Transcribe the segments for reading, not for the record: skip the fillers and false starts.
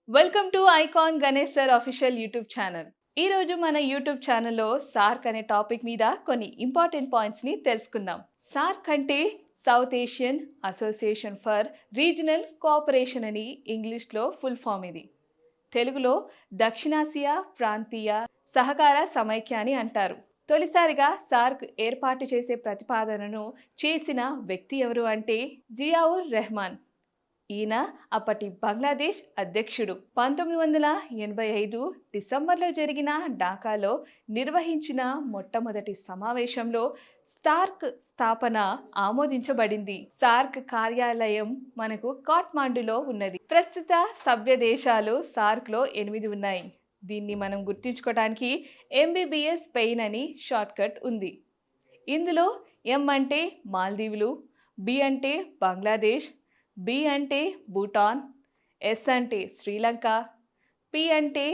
Welcome to icon Ganesh sir official YouTube channel. ఈ రోజు మన యూట్యూబ్ ఛానల్లో సార్క్ అనే టాపిక్ మీద కొన్ని ఇంపార్టెంట్ పాయింట్స్ని తెలుసుకుందాం. సార్క్ అంటే south Asian association for regional cooperation అని ఇంగ్లీష్లో ఫుల్ ఫామ్ ఇది. తెలుగులో దక్షిణాసియా ప్రాంతీయ సహకార సమైక్య అని అంటారు. తొలిసారిగా సార్క్ ఏర్పాటు చేసే ప్రతిపాదనను చేసిన వ్యక్తి ఎవరు అంటే జియావుర్ రెహమాన్. ఈయన అప్పటి బంగ్లాదేశ్ అధ్యక్షుడు. 1985 డిసెంబర్లో జరిగిన ఢాకాలో నిర్వహించిన మొట్టమొదటి సమావేశంలో సార్క్ స్థాపన ఆమోదించబడింది. సార్క్ కార్యాలయం మనకు కాఠ్మాండులో ఉన్నది. ప్రస్తుత సభ్య దేశాలు సార్క్లో 8 ఉన్నాయి. దీన్ని మనం గుర్తించుకోవడానికి ఎంబీబీఎస్ స్పెయిన్ అని షార్ట్కట్ ఉంది. ఇందులో ఎం అంటే మాల్దీవులు, బి అంటే బంగ్లాదేశ్, బి అంటే భూటాన్, ఎస్ అంటే శ్రీలంక, పి అంటే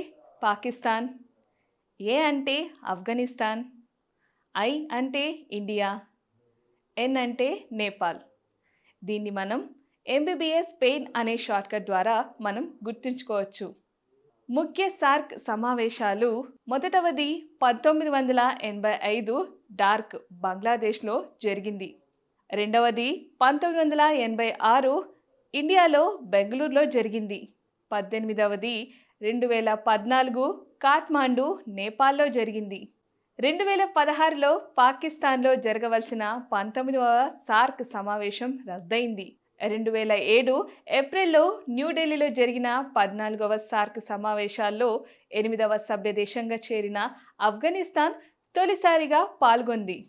పాకిస్తాన్, ఏ అంటే ఆఫ్ఘనిస్తాన్, ఐ అంటే ఇండియా, ఎన్ అంటే నేపాల్. దీన్ని మనం ఎంబీబీఎస్ స్పెయిన్ అనే షార్ట్కట్ ద్వారా మనం గుర్తుంచుకోవచ్చు. ముఖ్య సార్క్ సమావేశాలు మొదటవది 1985 డార్క్ బంగ్లాదేశ్లో జరిగింది. రెండవది 1986 ఇండియాలో బెంగళూరులో జరిగింది. 18వది 2014 కాఠ్మాండు నేపాల్లో జరిగింది. 2016లో పాకిస్తాన్లో జరగవలసిన 19వ సార్క్ సమావేశం రద్దయింది. 2007 ఏప్రిల్లో న్యూఢిల్లీలో జరిగిన 14వ సార్క్ సమావేశాల్లో 8వ సభ్య దేశంగా చేరిన ఆఫ్ఘనిస్తాన్ తొలిసారిగా పాల్గొంది.